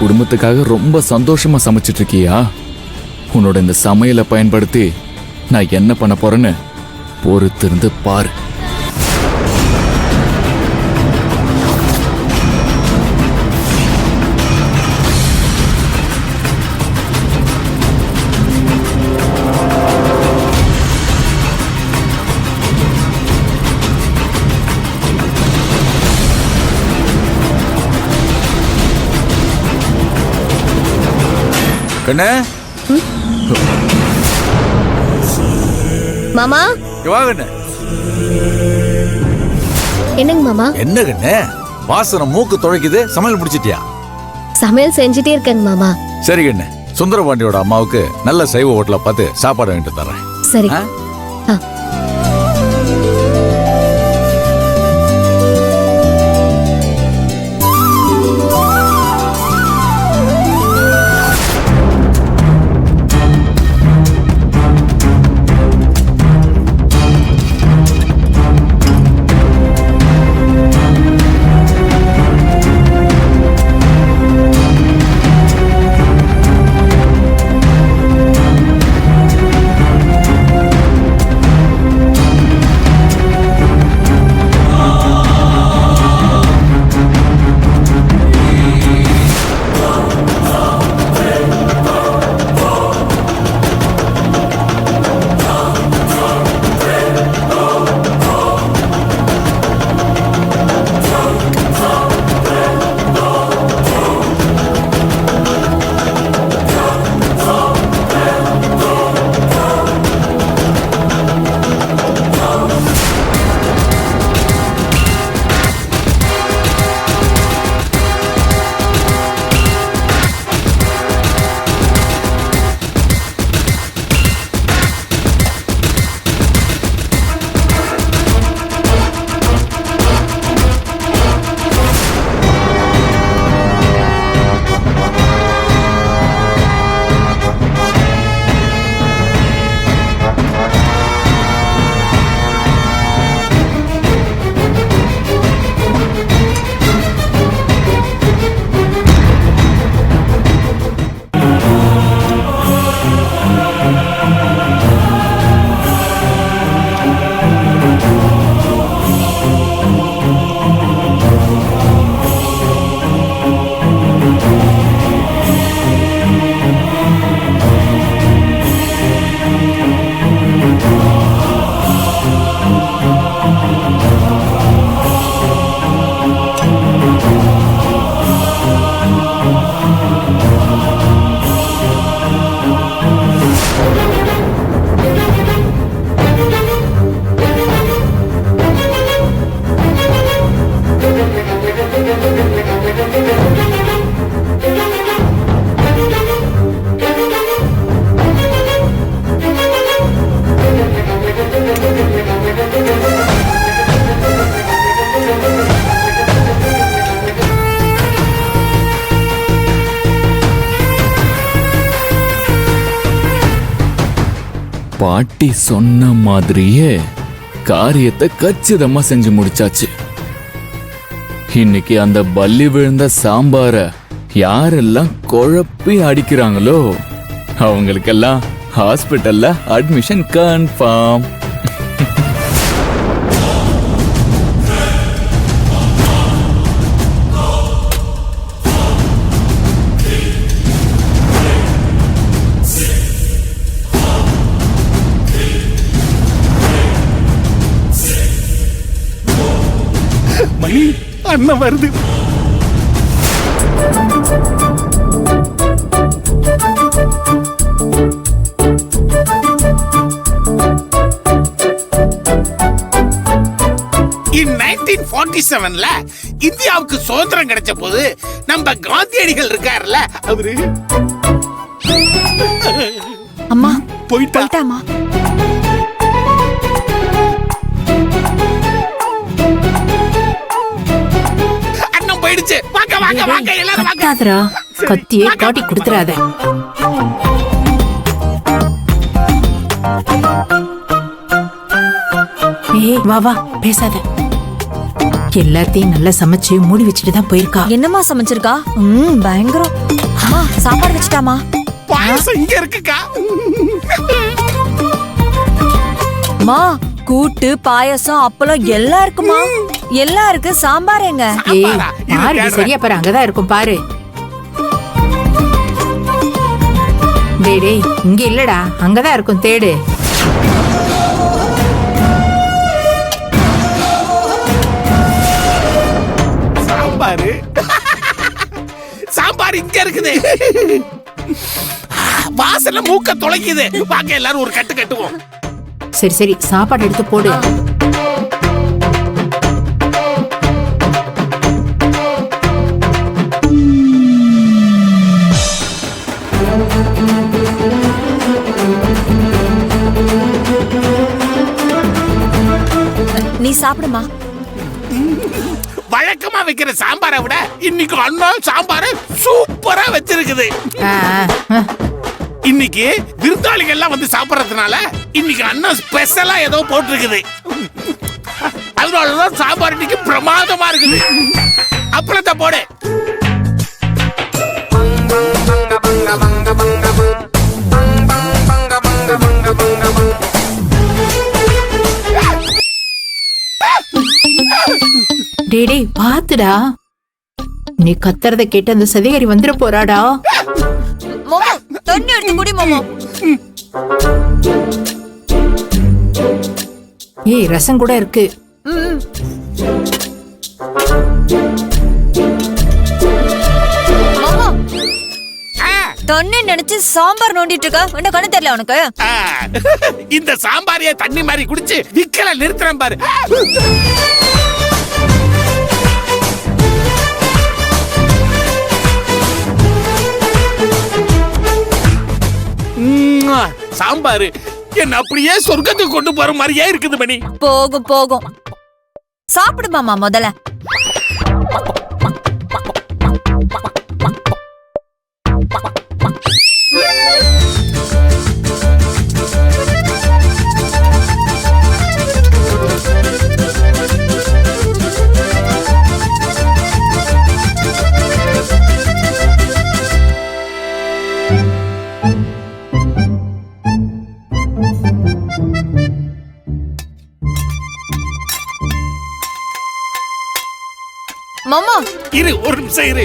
குடும்பத்துக்காக ரொம்ப சந்தோஷமா சமைச்சிட்டு இருக்கியா? உன்னோட இந்த சமையலை பயன்படுத்தி நான் என்ன பண்ண போறேன்னு பொறுத்திருந்து பாரு. கண்ணே, மாமா வா கண்ணே. என்னங்க மாமா? என்ன கண்ணே வாசனை மூக்கு துளைக்குது, சமையல் முடிச்சிட்டியா? சமையல் செஞ்சுட்டே இருக்கேங்க மாமா. சரி கண்ணே, சுந்தரபாண்டியோட அம்மாவுக்கு நல்ல சைவ ஹோட்டல பார்த்து சாப்பாடு வாங்கிட்டு தர்றேன். சரி. பாட்டி சொன்ன மாதிரியே காரியத்தை கச்சிதமா செஞ்சு முடிச்சாச்சு. இன்னைக்கு அந்த பல்லி விழுந்த சாம்பார யாரெல்லாம் குழப்பி அடிக்கிறாங்களோ அவங்களுக்கெல்லாம் ஹாஸ்பிட்டல்ல அட்மிஷன் கன்ஃபார்ம். மணி அண்ணன் வருது. In 1947ல இந்தியாவுக்கு சுதந்திரம் கிடைச்ச போது நம்ம காந்தியடிகள் இருக்காருல்ல, அவரு அம்மா போயிட்டாமா. போயிடுச்சு. வாங்க வாங்க வாங்க எல்லாரும் வாங்க. கத்தாதடா, கத்தியே காட்டி குடுத்துறாத. ஏய் வா வா, பேசாத. எல்லாத்தையும் நல்லா சமைச்சு மூடி வச்சுட்டு தான் போயிருக்கா. என்னம்மா சமைச்சிருக்கா? பயங்கரம். அம்மா சாப்பாடு வச்சுட்டாமா? பாயசம் இங்க இருக்குக்கா. அம்மா கூட்டு பாயசம் அப்பளம் எல்லாம் இருக்குமா? எல்லாம் இருக்கு. சாம்பார் எங்க? ஏய் சாம்பாரா? இது பாரு தேடுறேன். சரியா பாரு, அங்கதான் இருக்கும் பாரு. டேய் டேய் இங்க இல்லடா, அங்கதான் இருக்கும், தேடு. சாம்பாரு சாம்பார் இங்க இருக்குது. வாசல்ல மூக்க தொலைக்குது. வாங்க எல்லாரும் ஒரு கட்டு கட்டுவோம். சரி சரி சாப்பாடு எடுத்து போடு. நீ சாப்பிடுமா. வழக்கமா வைக்கிற சாம்பாரை விட இன்னைக்கு அண்ணா சாம்பார சூப்பரா வச்சிருக்குது. ஆ, ஆ. இன்னைக்கு விருந்தாளிகள் எல்லாம் வந்து சாப்பிடறதுனால இன்னைக்கு அண்ணா ஸ்பெஷலா ஏதோ போட்டிருக்குது. அதனாலதான் சாம்பார் இன்னைக்கு பிரமாதமா இருக்குது. அப்பளத்தை போடு. டேய் டேய் பாத்துடா, நீ கத்துறத கேட்டு அந்த சதிகாரி வந்துட போறாடா. மோமோ தண்ணி எடுத்து குடி மோமோ. ஏய் ரசம் கூட இருக்கு. மாமா தண்ணி நினைச்சு சாம்பார் நோண்டிட்டு இருக்க. என்ன கண்ணு தெரியல உனக்கு? ஆ, இந்த சாம்பாரிய தண்ணி மாதிரி குடிச்சு விக்கல நிறுத்துறேன் பாரு. சாம்பாரு என்ன அப்படியே சொர்க்கத்துக்கு கொண்டு போற மாதிரியே இருக்குது மணி. போகும் போகும். சாப்பிடு மாமா முதல்ல. இரு ஒரு நிமிஷம் இரு.